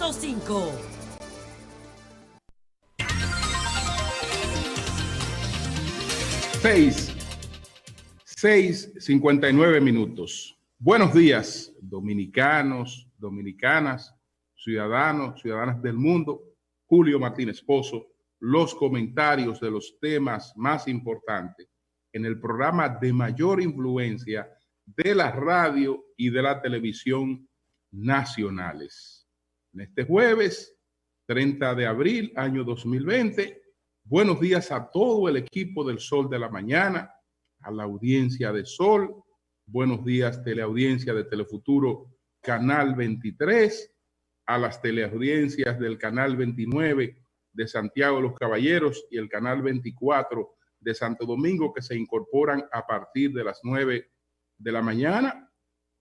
100.5. 6:59. Buenos días, dominicanos, dominicanas, ciudadanos, ciudadanas del mundo. Julio Martínez Pozo, los comentarios de los temas más importantes en el programa de mayor influencia de la radio y de la televisión nacionales. En este jueves, 30 de abril, año 2020, buenos días a todo el equipo del Sol de la Mañana, a la audiencia de Sol, buenos días teleaudiencia de Telefuturo Canal 23, a las teleaudiencias del Canal 29 de Santiago de los Caballeros y el Canal 24 de Santo Domingo, que se incorporan a partir de las 9 de la mañana,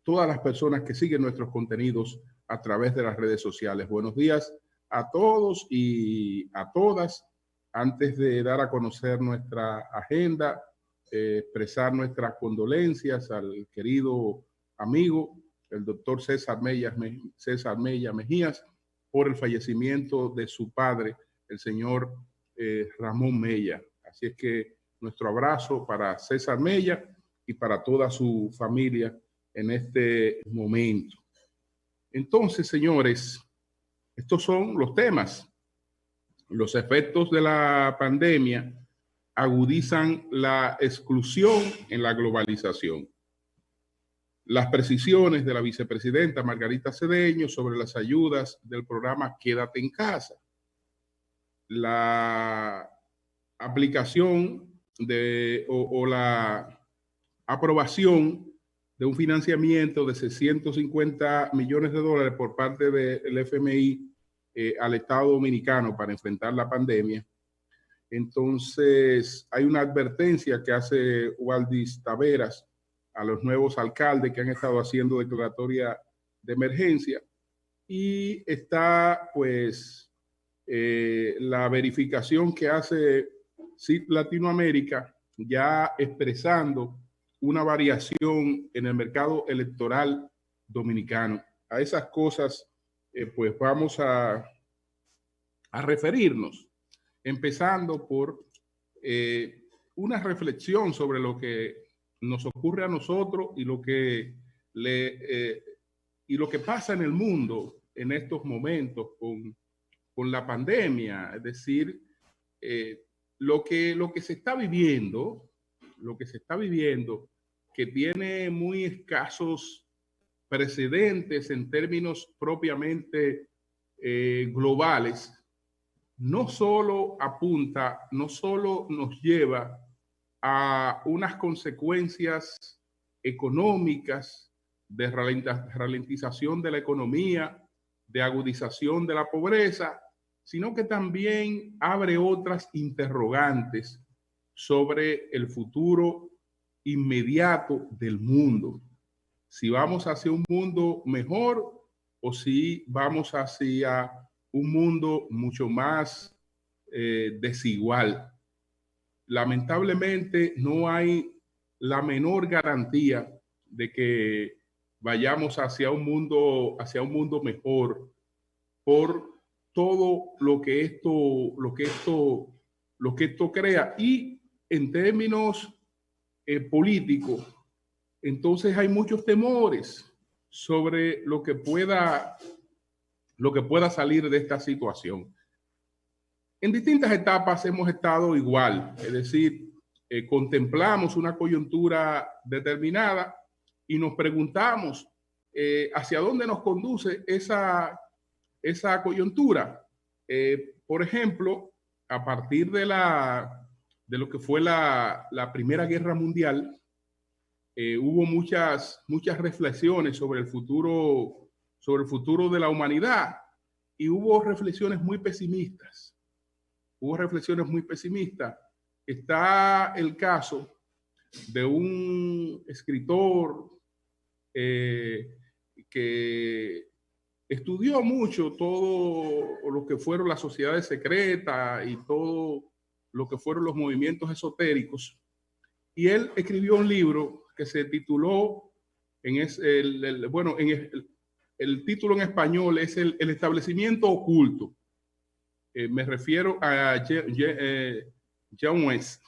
todas las personas que siguen nuestros contenidos a través de las redes sociales. Buenos días a todos y a todas. Antes de dar a conocer nuestra agenda, expresar nuestras condolencias al querido amigo, el doctor César Mella Mejías, por el fallecimiento de su padre, el señor Ramón Mella. Así es que nuestro abrazo para César Mella y para toda su familia en este momento. Entonces, señores, estos son los temas. Los efectos de la pandemia agudizan la exclusión en la globalización. Las precisiones de la vicepresidenta Margarita Cedeño sobre las ayudas del programa Quédate en Casa. La aplicación o la aprobación de un financiamiento de 650 millones de dólares por parte del FMI al Estado Dominicano para enfrentar la pandemia. Entonces, hay una advertencia que hace Waldis Taveras a los nuevos alcaldes que han estado haciendo declaratoria de emergencia, y está pues la verificación que hace CIT Latinoamérica, ya expresando una variación en el mercado electoral dominicano. A esas cosas pues vamos a referirnos, empezando por una reflexión sobre lo que nos ocurre a nosotros y lo que pasa en el mundo en estos momentos con la pandemia. Es decir, lo que se está viviendo, que tiene muy escasos precedentes en términos propiamente globales, no solo nos lleva a unas consecuencias económicas de ralentización de la economía, de agudización de la pobreza, sino que también abre otras interrogantes sobre el futuro inmediato del mundo. Si vamos hacia un mundo mejor o si vamos hacia un mundo mucho más desigual. Lamentablemente no hay la menor garantía de que vayamos hacia un mundo mejor por todo lo que esto crea. Y en términos políticos, entonces hay muchos temores sobre lo que pueda salir de esta situación. En distintas etapas hemos estado igual, es decir, contemplamos una coyuntura determinada y nos preguntamos hacia dónde nos conduce esa coyuntura. Por ejemplo, a partir de lo que fue la Primera Guerra Mundial, hubo muchas reflexiones sobre el futuro de la humanidad, y hubo reflexiones muy pesimistas. Está el caso de un escritor que estudió mucho todo lo que fueron las sociedades secretas y todo lo que fueron los movimientos esotéricos, y él escribió un libro que se tituló el título en español es el establecimiento oculto. Me refiero a John West.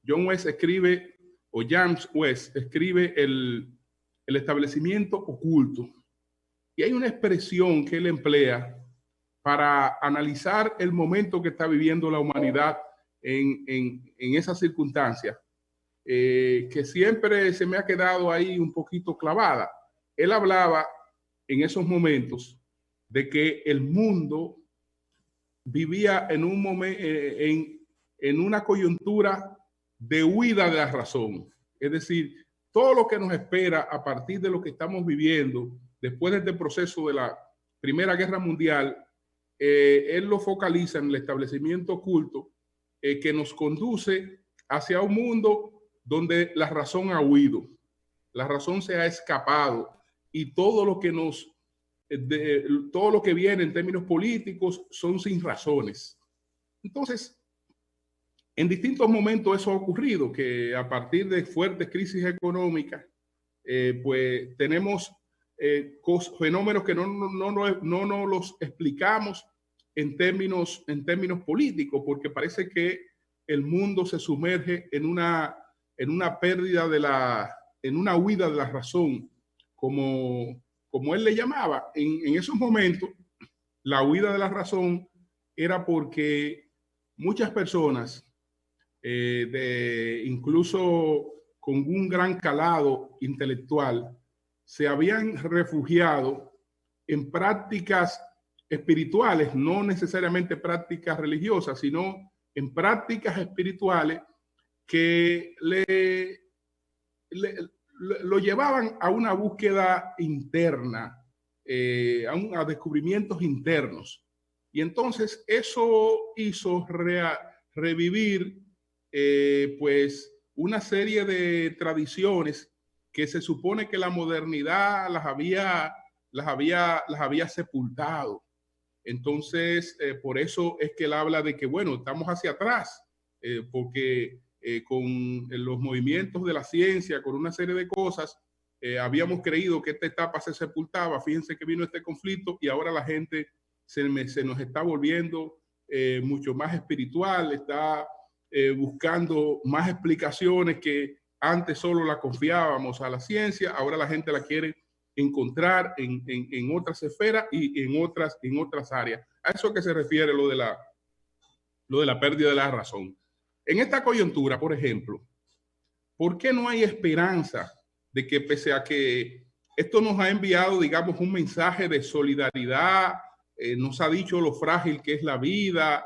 John West escribe, o James West escribe el establecimiento oculto. Y hay una expresión que él emplea para analizar el momento que está viviendo la humanidad en esas circunstancias, que siempre se me ha quedado ahí un poquito clavada. Él hablaba en esos momentos de que el mundo vivía en un momento, en una coyuntura de huida de la razón. Es decir, todo lo que nos espera a partir de lo que estamos viviendo después de este proceso de la Primera Guerra Mundial, él lo focaliza en el establecimiento oculto que nos conduce hacia un mundo donde la razón ha huido, la razón se ha escapado y todo lo que todo lo que viene en términos políticos son sin razones. Entonces, en distintos momentos eso ha ocurrido, que a partir de fuertes crisis económicas, pues tenemos fenómenos que no los explicamos en términos políticos, porque parece que el mundo se sumerge en una pérdida en una huida de la razón, como él le llamaba. En esos momentos, la huida de la razón era porque muchas personas, incluso con un gran calado intelectual, se habían refugiado en prácticas espirituales, no necesariamente prácticas religiosas, sino en prácticas espirituales que lo llevaban a una búsqueda interna, a descubrimientos internos. Y entonces eso hizo revivir pues una serie de tradiciones que se supone que la modernidad las había sepultado. Entonces, por eso es que él habla de que, bueno, estamos hacia atrás, porque con los movimientos de la ciencia, con una serie de cosas, habíamos creído que esta etapa se sepultaba. Fíjense que vino este conflicto y ahora la gente se nos está volviendo mucho más espiritual, está buscando más explicaciones que antes solo la confiábamos a la ciencia, ahora la gente la quiere encontrar en otras esferas y en otras áreas. A eso que se refiere lo de la pérdida de la razón. En esta coyuntura, por ejemplo, ¿por qué no hay esperanza de que, pese a que esto nos ha enviado, digamos, un mensaje de solidaridad, nos ha dicho lo frágil que es la vida,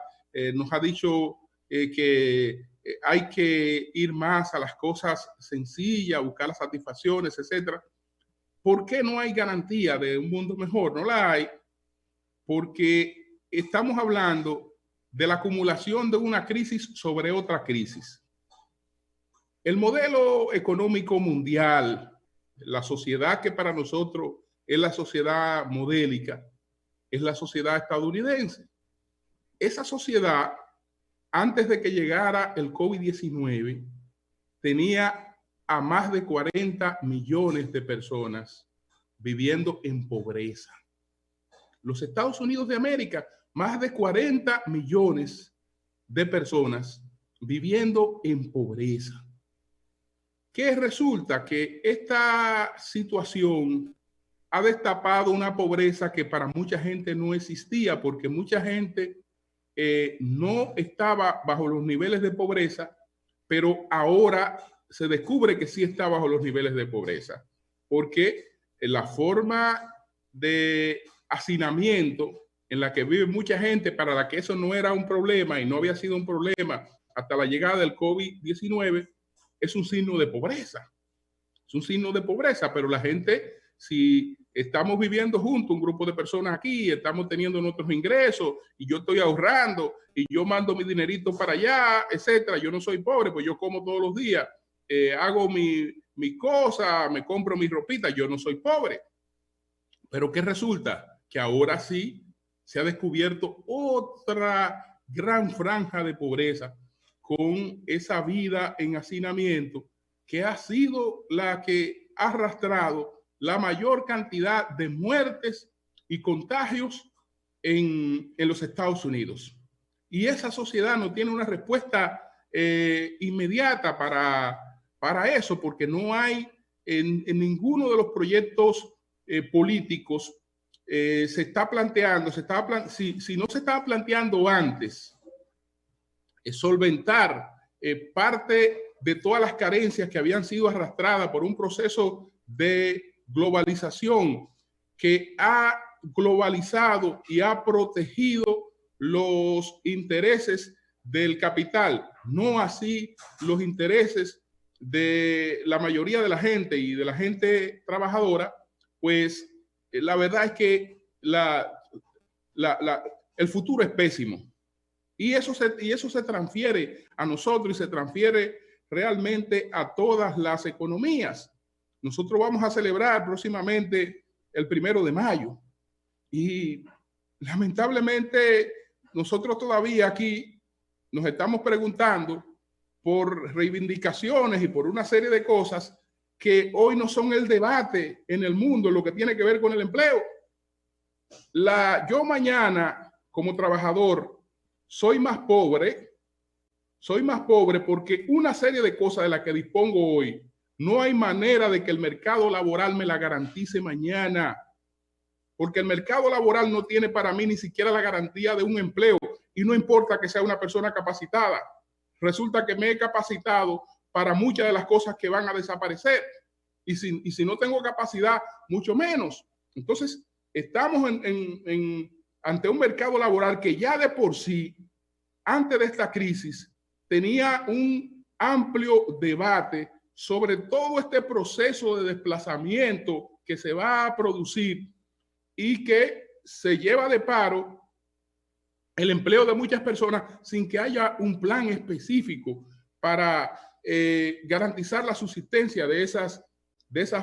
nos ha dicho que hay que ir más a las cosas sencillas, buscar las satisfacciones, etcétera? ¿Por qué no hay garantía de un mundo mejor? No la hay, porque estamos hablando de la acumulación de una crisis sobre otra crisis. El modelo económico mundial, la sociedad que para nosotros es la sociedad modélica, es la sociedad estadounidense. Esa sociedad, antes de que llegara el COVID-19, tenía a más de 40 millones de personas viviendo en pobreza. Los Estados Unidos de América, más de 40 millones de personas viviendo en pobreza. ¿Qué resulta? Que esta situación ha destapado una pobreza que para mucha gente no existía, porque mucha gente no estaba bajo los niveles de pobreza, pero ahora se descubre que sí está bajo los niveles de pobreza, porque la forma de hacinamiento en la que vive mucha gente, para la que eso no era un problema y no había sido un problema hasta la llegada del COVID-19, es un signo de pobreza. Es un signo de pobreza, pero la gente, si estamos viviendo juntos, un grupo de personas aquí, estamos teniendo nuestros ingresos y yo estoy ahorrando y yo mando mi dinerito para allá, etcétera, yo no soy pobre, pues yo como todos los días, hago mi cosa, me compro mi ropita, yo no soy pobre. Pero ¿qué resulta? Que ahora sí se ha descubierto otra gran franja de pobreza con esa vida en hacinamiento que ha sido la que ha arrastrado la mayor cantidad de muertes y contagios en los Estados Unidos. Y esa sociedad no tiene una respuesta inmediata para eso, porque no hay en ninguno de los proyectos políticos se está planteando, si no se estaba planteando antes, solventar parte de todas las carencias que habían sido arrastradas por un proceso de globalización que ha globalizado y ha protegido los intereses del capital, no así los intereses de la mayoría de la gente y de la gente trabajadora. Pues la verdad es que el futuro es pésimo. Y eso se transfiere a nosotros y se transfiere realmente a todas las economías. Nosotros vamos a celebrar próximamente el 1 de mayo y lamentablemente nosotros todavía aquí nos estamos preguntando por reivindicaciones y por una serie de cosas que hoy no son el debate en el mundo, lo que tiene que ver con el empleo. Yo mañana como trabajador soy más pobre porque una serie de cosas de las que dispongo hoy, no hay manera de que el mercado laboral me la garantice mañana, porque el mercado laboral no tiene para mí ni siquiera la garantía de un empleo, y no importa que sea una persona capacitada. Resulta que me he capacitado para muchas de las cosas que van a desaparecer, y si no tengo capacidad, mucho menos. Entonces, estamos ante un mercado laboral que ya de por sí, antes de esta crisis, tenía un amplio debate sobre todo este proceso de desplazamiento que se va a producir y que se lleva de paro el empleo de muchas personas sin que haya un plan específico para garantizar la subsistencia de esas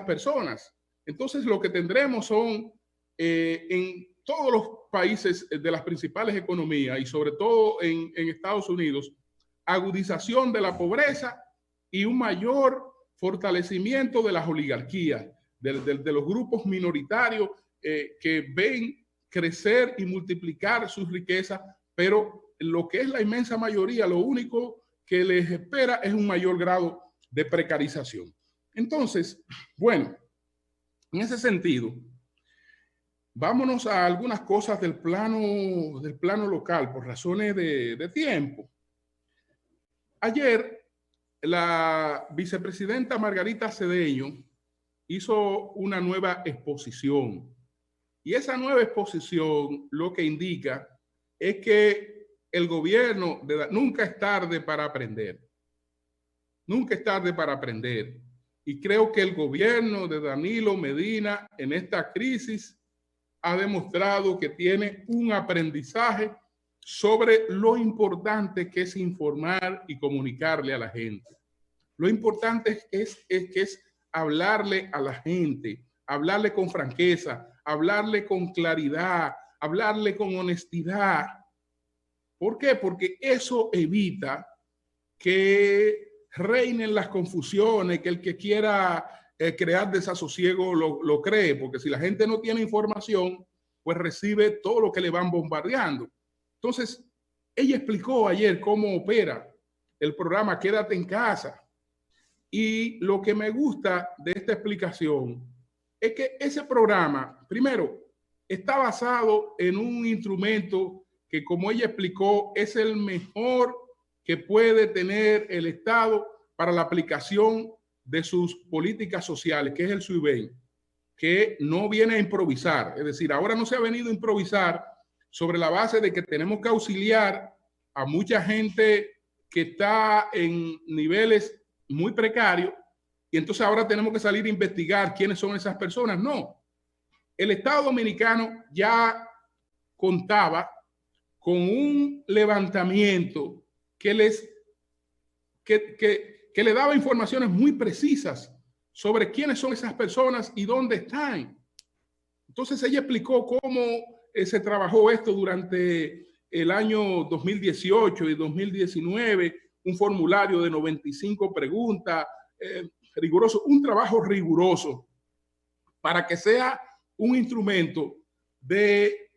personas. Entonces, lo que tendremos son en todos los países de las principales economías y sobre todo en Estados Unidos, agudización de la pobreza y un mayor fortalecimiento de las oligarquías, de los grupos minoritarios que ven crecer y multiplicar sus riquezas, pero lo que es la inmensa mayoría, lo único que les espera es un mayor grado de precarización. Entonces, bueno, en ese sentido, vámonos a algunas cosas del plano local por razones de tiempo. Ayer, la vicepresidenta Margarita Cedeño hizo una nueva exposición. Y esa nueva exposición lo que indica es que el gobierno nunca es tarde para aprender. Nunca es tarde para aprender. Y creo que el gobierno de Danilo Medina en esta crisis ha demostrado que tiene un aprendizaje sobre lo importante que es informar y comunicarle a la gente. Lo importante es hablarle a la gente, hablarle con franqueza, hablarle con claridad, hablarle con honestidad. ¿Por qué? Porque eso evita que reinen las confusiones, que el que quiera crear desasosiego lo cree, porque si la gente no tiene información, pues recibe todo lo que le van bombardeando. Entonces, ella explicó ayer cómo opera el programa Quédate en Casa. Y lo que me gusta de esta explicación es que ese programa, primero, está basado en un instrumento que, como ella explicó, es el mejor que puede tener el Estado para la aplicación de sus políticas sociales, que es el SUIBEN, que no viene a improvisar. Es decir, ahora no se ha venido a improvisar sobre la base de que tenemos que auxiliar a mucha gente que está en niveles muy precarios y entonces ahora tenemos que salir a investigar quiénes son esas personas. No, el Estado Dominicano ya contaba con un levantamiento que le daba informaciones muy precisas sobre quiénes son esas personas y dónde están. Entonces ella explicó cómo se trabajó esto durante el año 2018 y 2019, un formulario de 95 preguntas, riguroso, un trabajo riguroso para que sea un instrumento de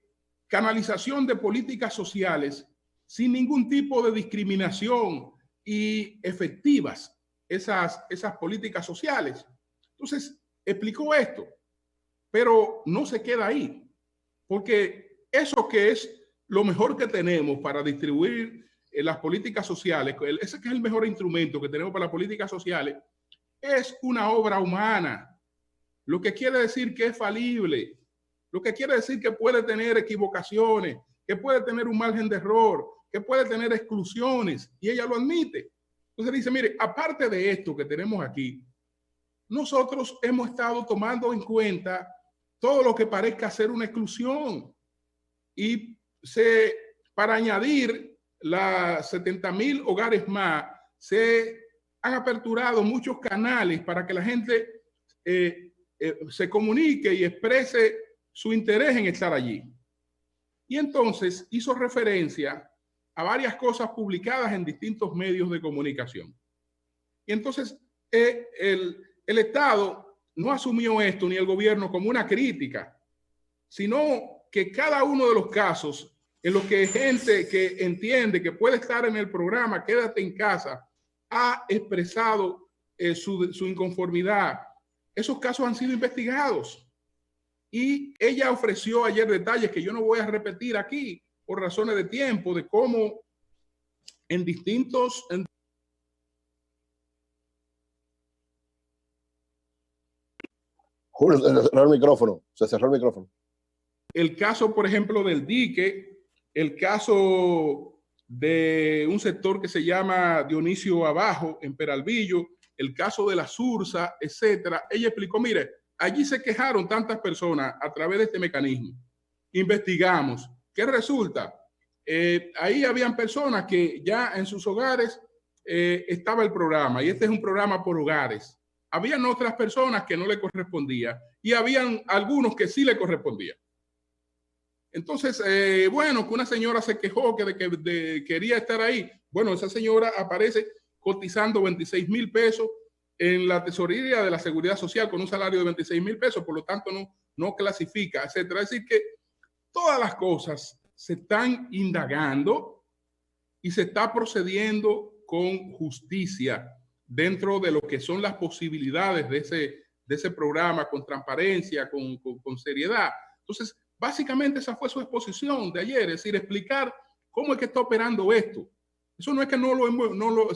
canalización de políticas sociales sin ningún tipo de discriminación y efectivas esas políticas sociales. Entonces, explicó esto, pero no se queda ahí, porque eso que es lo mejor que tenemos para distribuir las políticas sociales, ese que es el mejor instrumento que tenemos para las políticas sociales, es una obra humana, lo que quiere decir que es falible, lo que quiere decir que puede tener equivocaciones, que puede tener un margen de error, que puede tener exclusiones, y ella lo admite. Entonces dice, mire, aparte de esto que tenemos aquí, nosotros hemos estado tomando en cuenta todo lo que parezca ser una exclusión, y para añadir las 70,000 hogares más, se han aperturado muchos canales para que la gente se comunique y exprese su interés en estar allí. Y entonces hizo referencia a varias cosas publicadas en distintos medios de comunicación. Y entonces el Estado no asumió esto, ni el gobierno, como una crítica, sino que cada uno de los casos en los que gente que entiende que puede estar en el programa Quédate en Casa ha expresado su inconformidad, esos casos han sido investigados. Y ella ofreció ayer detalles que yo no voy a repetir aquí por razones de tiempo, de cómo en distintos... Julio, se cerró el micrófono. Se cerró el micrófono. El caso, por ejemplo, del dique, el caso de un sector que se llama Dionisio Abajo, en Peralvillo, el caso de la Sursa, etcétera. Ella explicó, mire, allí se quejaron tantas personas a través de este mecanismo. Investigamos. ¿Qué resulta? Ahí habían personas que ya en sus hogares estaba el programa, y este es un programa por hogares. Habían otras personas que no le correspondía y habían algunos que sí le correspondía. Entonces, bueno, que una señora se quejó que quería estar ahí. Bueno, esa señora aparece cotizando 26,000 pesos en la tesorería de la Seguridad Social con un salario de 26,000 pesos, por lo tanto no clasifica, etcétera. Es decir, que todas las cosas se están indagando y se está procediendo con justicia dentro de lo que son las posibilidades de ese programa, con transparencia, con seriedad. Entonces, básicamente esa fue su exposición de ayer, es decir, explicar cómo es que está operando esto. Eso no es que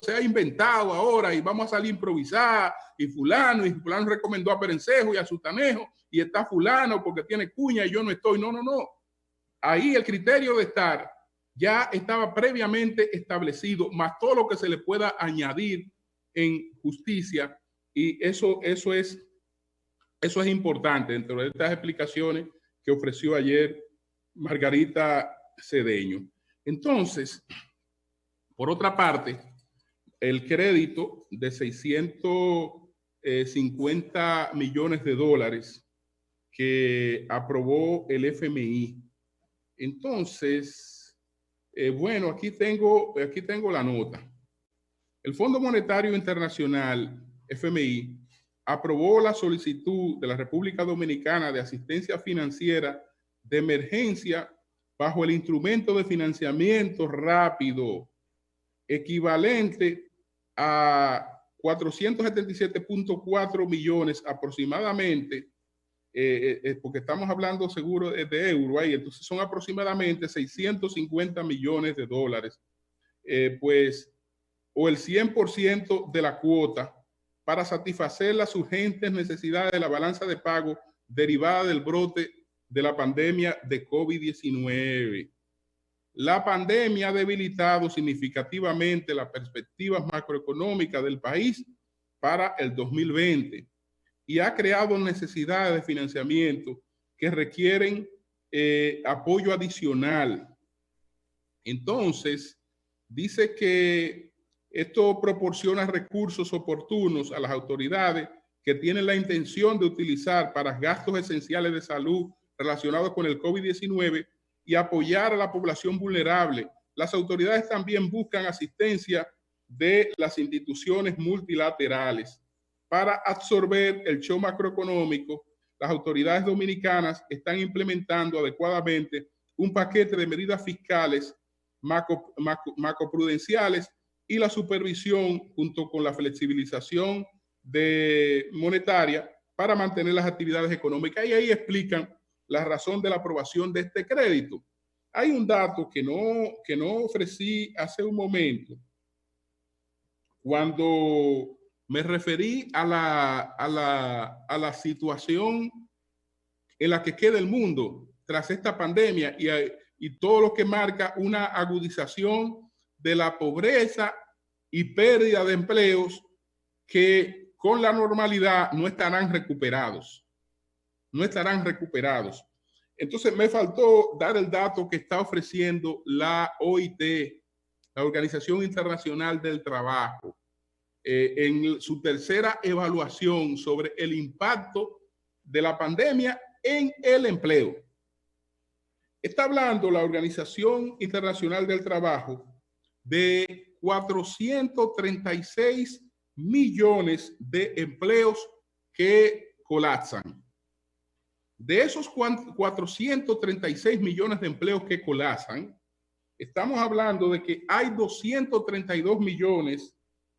se ha inventado ahora y vamos a salir a improvisar y fulano recomendó a Perencejo y a Sutanejo y está fulano porque tiene cuña y yo no estoy. No. Ahí el criterio de estar ya estaba previamente establecido, más todo lo que se le pueda añadir en justicia, y eso es importante dentro de estas explicaciones que ofreció ayer Margarita Cedeño. Entonces, por otra parte, el crédito de 650 millones de dólares que aprobó el FMI. Entonces, bueno, aquí tengo la nota. El Fondo Monetario Internacional, FMI, aprobó la solicitud de la República Dominicana de asistencia financiera de emergencia bajo el instrumento de financiamiento rápido, equivalente a 477.4 millones aproximadamente, porque estamos hablando seguro de euro ahí, entonces son aproximadamente 650 millones de dólares, o el 100% de la cuota para satisfacer las urgentes necesidades de la balanza de pago derivada del brote de la pandemia de COVID-19. La pandemia ha debilitado significativamente las perspectivas macroeconómicas del país para el 2020 y ha creado necesidades de financiamiento que requieren apoyo adicional. Entonces, dice que esto proporciona recursos oportunos a las autoridades que tienen la intención de utilizar para gastos esenciales de salud relacionados con el COVID-19 y apoyar a la población vulnerable. Las autoridades también buscan asistencia de las instituciones multilaterales para absorber el shock macroeconómico las autoridades dominicanas están implementando adecuadamente un paquete de medidas fiscales macroprudenciales y la supervisión junto con la flexibilización monetaria para mantener las actividades económicas. Y ahí explican la razón de la aprobación de este crédito. Hay un dato que no ofrecí hace un momento cuando me referí a la situación en la que queda el mundo tras esta pandemia y todo lo que marca una agudización de la pobreza y pérdida de empleos que con la normalidad no estarán recuperados. No estarán recuperados. Entonces me faltó dar el dato que está ofreciendo la OIT, la Organización Internacional del Trabajo, en su tercera evaluación sobre el impacto de la pandemia en el empleo. Está hablando la Organización Internacional del Trabajo de 436 millones de empleos que colapsan. De esos 436 millones de empleos que colapsan, estamos hablando de que hay 232 millones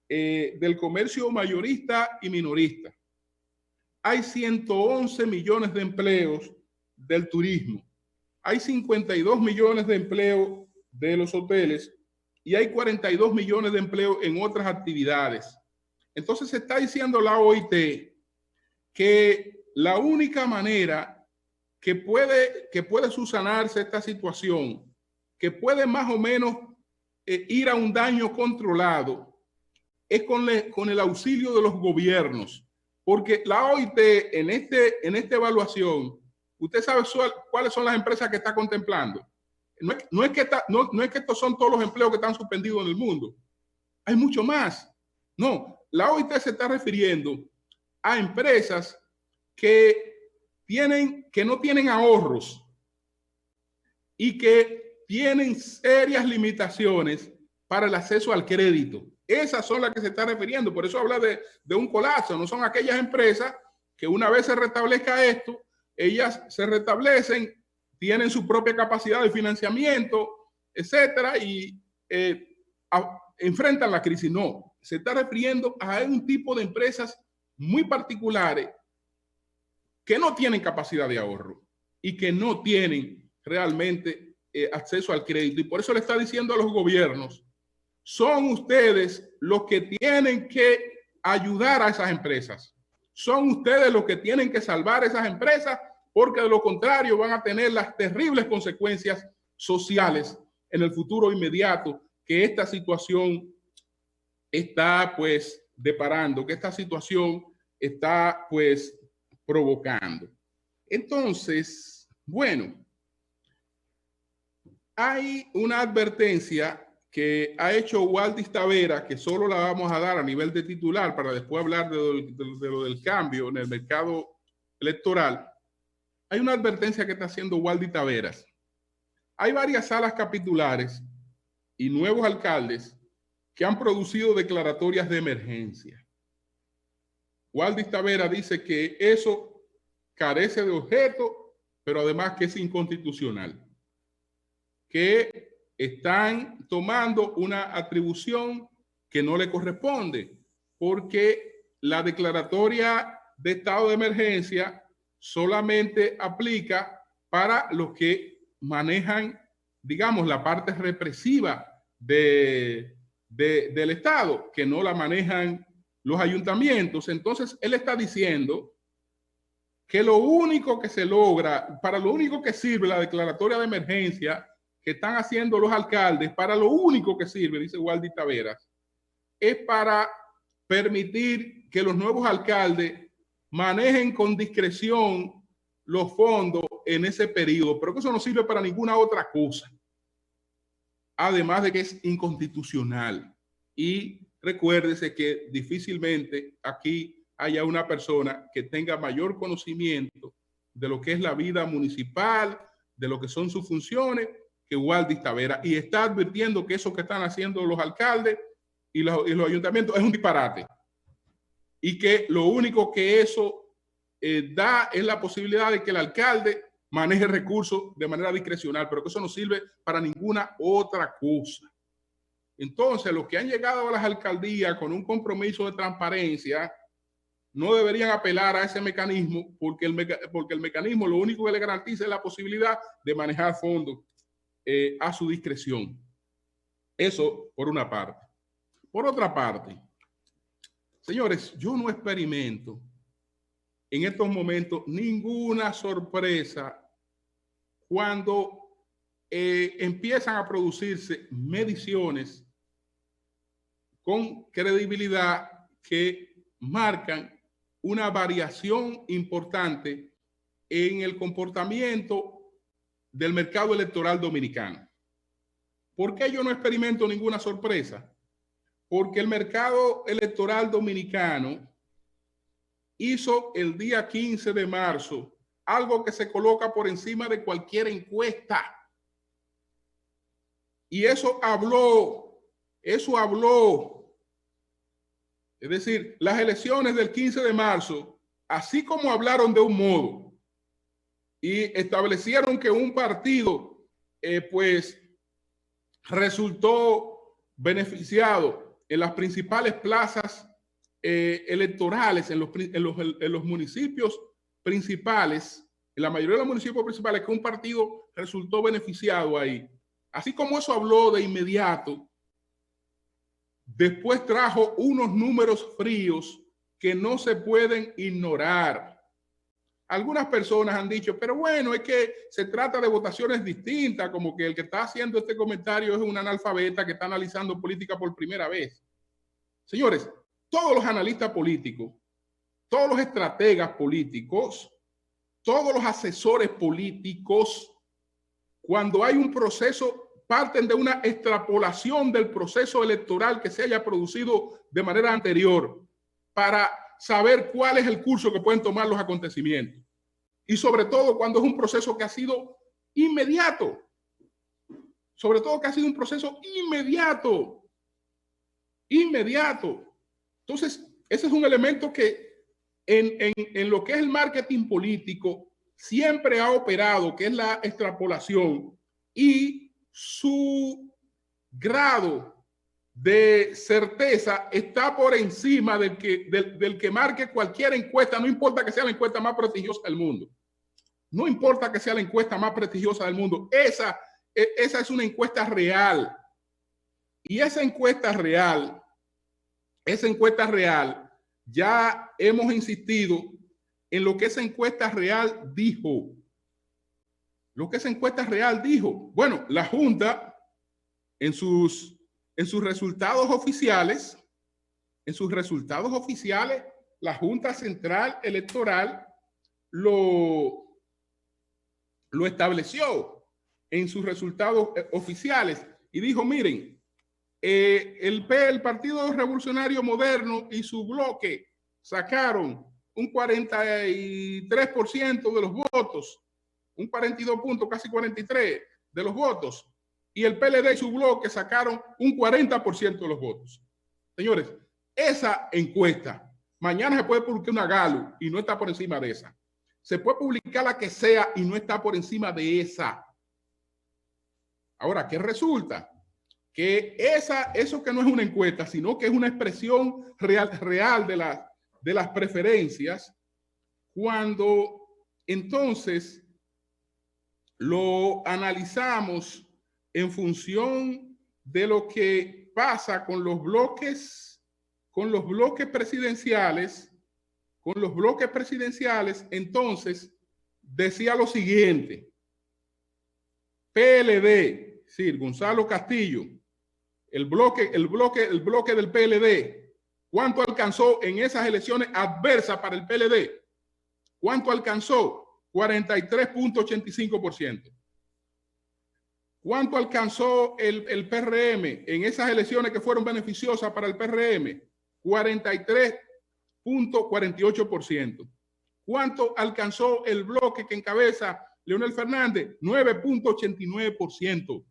del comercio mayorista y minorista. Hay 111 millones de empleos del turismo. Hay 52 millones de empleos de los hoteles y hay 42 millones de empleos en otras actividades. Entonces se está diciendo la OIT que la única manera que puede subsanarse esta situación, que puede más o menos ir a un daño controlado, es con el auxilio de los gobiernos. Porque la OIT en esta evaluación, usted sabe cuáles son las empresas que está contemplando. No es que estos son todos los empleos que están suspendidos en el mundo. Hay mucho más. No, la OIT se está refiriendo a empresas que no tienen ahorros y que tienen serias limitaciones para el acceso al crédito. Esas son las que se está refiriendo. Por eso habla de un colapso. No son aquellas empresas que una vez se restablezca esto, ellas se restablecen, tienen su propia capacidad de financiamiento, etcétera, y enfrentan la crisis. No, se está refiriendo a un tipo de empresas muy particulares que no tienen capacidad de ahorro y que no tienen realmente acceso al crédito. Y por eso le está diciendo a los gobiernos, son ustedes los que tienen que ayudar a esas empresas. Son ustedes los que tienen que salvar esas empresas, porque de lo contrario van a tener las terribles consecuencias sociales en el futuro inmediato que esta situación está pues deparando, que esta situación está pues provocando. Entonces, bueno, hay una advertencia que ha hecho Waldis Tavera, que solo la vamos a dar a nivel de titular para después hablar de lo del cambio en el mercado electoral. Hay una advertencia que está haciendo Waldis Taveras. Hay varias salas capitulares y nuevos alcaldes que han producido declaratorias de emergencia. Waldis Tavera dice que eso carece de objeto, pero además que es inconstitucional, que están tomando una atribución que no le corresponde, porque la declaratoria de estado de emergencia solamente aplica para los que manejan, digamos, la parte represiva del Estado, que no la manejan los ayuntamientos. Entonces, él está diciendo que lo único que se logra, para lo único que sirve la declaratoria de emergencia que están haciendo los alcaldes, para lo único que sirve, dice Waldis Taveras, es para permitir que los nuevos alcaldes manejen con discreción los fondos en ese periodo, pero que eso no sirve para ninguna otra cosa. Además de que es inconstitucional. Y recuérdese que difícilmente aquí haya una persona que tenga mayor conocimiento de lo que es la vida municipal, de lo que son sus funciones, que Waldis Tavera, y está advirtiendo que eso que están haciendo los alcaldes y los ayuntamientos es un disparate, y que lo único que eso da es la posibilidad de que el alcalde maneje recursos de manera discrecional, pero que eso no sirve para ninguna otra cosa. Entonces, los que han llegado a las alcaldías con un compromiso de transparencia no deberían apelar a ese mecanismo porque el mecanismo lo único que le garantiza es la posibilidad de manejar fondos a su discreción. Eso por una parte. Por otra parte, señores, yo no experimento en estos momentos ninguna sorpresa cuando empiezan a producirse mediciones con credibilidad que marcan una variación importante en el comportamiento del mercado electoral dominicano. ¿Por qué yo no experimento ninguna sorpresa? Porque el mercado electoral dominicano hizo el día 15 de marzo algo que se coloca por encima de cualquier encuesta. Y eso habló. Es decir, las elecciones del 15 de marzo, así como hablaron de un modo y establecieron que un partido pues resultó beneficiado en las principales plazas electorales, en los municipios principales, en la mayoría de los municipios principales, que un partido resultó beneficiado ahí. Así como eso habló de inmediato, después trajo unos números fríos que no se pueden ignorar. Algunas personas han dicho, pero bueno, es que se trata de votaciones distintas, como que el que está haciendo este comentario es un analfabeta que está analizando política por primera vez. Señores, todos los analistas políticos, todos los estrategas políticos, todos los asesores políticos, cuando hay un proceso, parten de una extrapolación del proceso electoral que se haya producido de manera anterior para saber cuál es el curso que pueden tomar los acontecimientos. Y sobre todo cuando es un proceso que ha sido inmediato. Sobre todo que ha sido un proceso inmediato. Entonces, ese es un elemento que en lo que es el marketing político siempre ha operado, que es la extrapolación, y su grado de certeza está por encima del que marque cualquier encuesta, no importa que sea la encuesta más prestigiosa del mundo. No importa que sea la encuesta más prestigiosa del mundo. Esa es una encuesta real. Y esa encuesta real, ya hemos insistido en lo que esa encuesta real dijo. Bueno, la Junta en sus resultados oficiales, la Junta Central Electoral lo estableció en sus resultados oficiales y dijo, miren, el Partido Revolucionario Moderno y su bloque sacaron un 43% de los votos, un 42 puntos, casi 43 de los votos, y el PLD y su bloque sacaron un 40% de los votos. Señores, esa encuesta, mañana se puede publicar una Gallup y no está por encima de esa. Se puede publicar la que sea y no está por encima de esa. Ahora, ¿qué resulta? Que eso que no es una encuesta, sino que es una expresión real de las preferencias, cuando entonces lo analizamos en función de lo que pasa con los bloques presidenciales, entonces decía lo siguiente: PLD, sí, Gonzalo Castillo, el bloque del PLD, ¿cuánto alcanzó en esas elecciones adversas para el PLD? ¿Cuánto alcanzó? 43.85%. ¿Cuánto alcanzó el PRM en esas elecciones que fueron beneficiosas para el PRM? 43.48%. ¿Cuánto alcanzó el bloque que encabeza Leonel Fernández? 9.89%.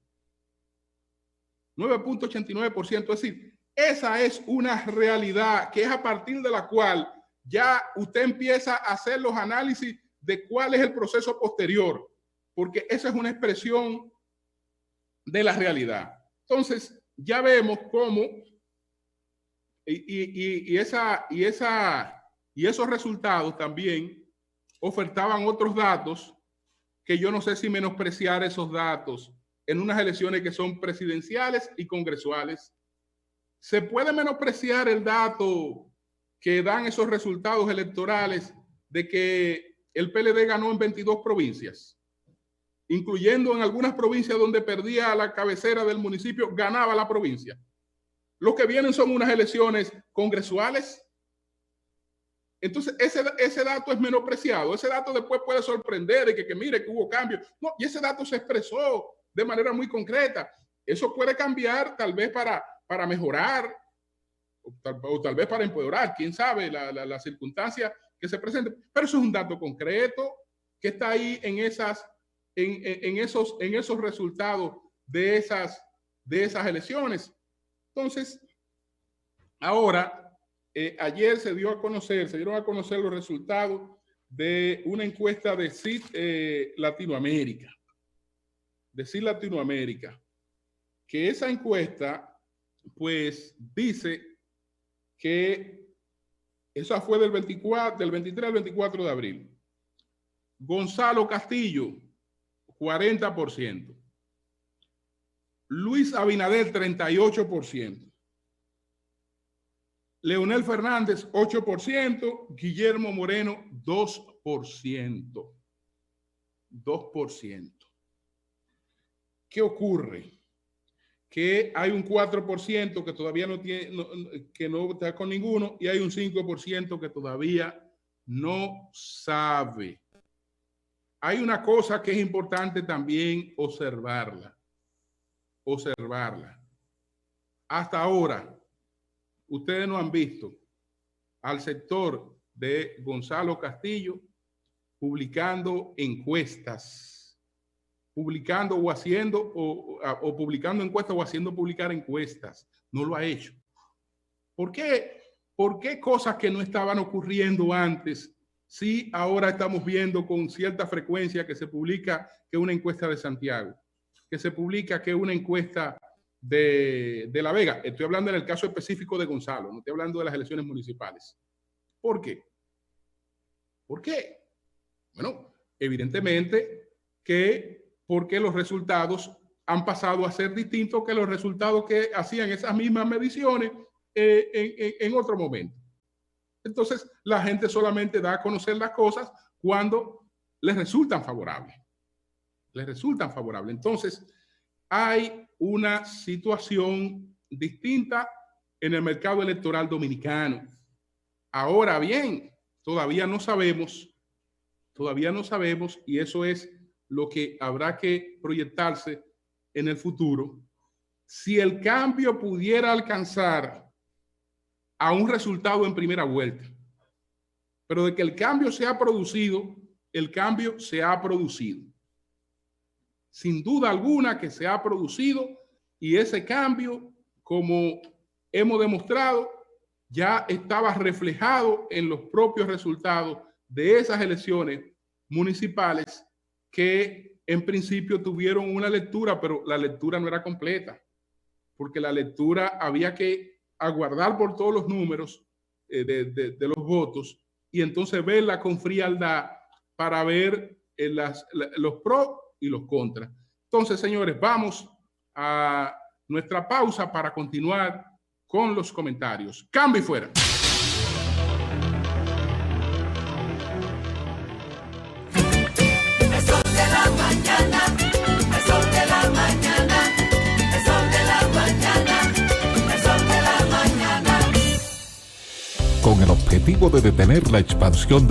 9.89%. Es decir, esa es una realidad que es a partir de la cual ya usted empieza a hacer los análisis de cuál es el proceso posterior, porque esa es una expresión de la realidad. Entonces, ya vemos cómo esos resultados también ofertaban otros datos que yo no sé si menospreciar esos datos en unas elecciones que son presidenciales y congresuales. ¿Se puede menospreciar el dato que dan esos resultados electorales de que el PLD ganó en 22 provincias, incluyendo en algunas provincias donde perdía la cabecera del municipio, ganaba la provincia? Lo que vienen son unas elecciones congresuales. Entonces, ese dato es menospreciado. Ese dato después puede sorprender de que mire que hubo cambios. No, y ese dato se expresó de manera muy concreta. Eso puede cambiar tal vez para mejorar o tal vez para empeorar, quién sabe, la circunstancia que se presente. Pero eso es un dato concreto que está ahí en esos resultados de esas elecciones. Entonces, ahora, ayer se dieron a conocer los resultados de una encuesta de CID Latinoamérica. Que esa encuesta, pues, dice que esa fue del 23 al 24 de abril. Gonzalo Castillo, 40%. Luis Abinader, 38%. Leonel Fernández, 8%. Guillermo Moreno, 2%. 2%. ¿Qué ocurre? Que hay un 4% que todavía que no está con ninguno, y hay un 5% que todavía no sabe. Hay una cosa que es importante también observarla. Hasta ahora, ustedes no han visto al sector de Gonzalo Castillo publicando encuestas, publicando encuestas o haciendo publicar encuestas. No lo ha hecho. ¿Por qué? ¿Por qué cosas que no estaban ocurriendo antes, sí ahora estamos viendo con cierta frecuencia que se publica que una encuesta de Santiago, que se publica que una encuesta de La Vega? Estoy hablando en el caso específico de Gonzalo, no estoy hablando de las elecciones municipales. ¿Por qué? ¿Por qué? Bueno, evidentemente que porque los resultados han pasado a ser distintos que los resultados que hacían esas mismas mediciones en otro momento. Entonces, la gente solamente da a conocer las cosas cuando les resultan favorables. Entonces, hay una situación distinta en el mercado electoral dominicano. Ahora bien, todavía no sabemos, y eso es lo que habrá que proyectarse en el futuro, si el cambio pudiera alcanzar a un resultado en primera vuelta. Pero de que el cambio se ha producido, el cambio se ha producido. Sin duda alguna que se ha producido, y ese cambio, como hemos demostrado, ya estaba reflejado en los propios resultados de esas elecciones municipales que en principio tuvieron una lectura, pero la lectura no era completa, porque la lectura había que aguardar por todos los números de los votos y entonces verla con frialdad para ver los pros y los contras. Entonces, señores, vamos a nuestra pausa para continuar con los comentarios. Cambio y fuera. Con el objetivo de detener la expansión de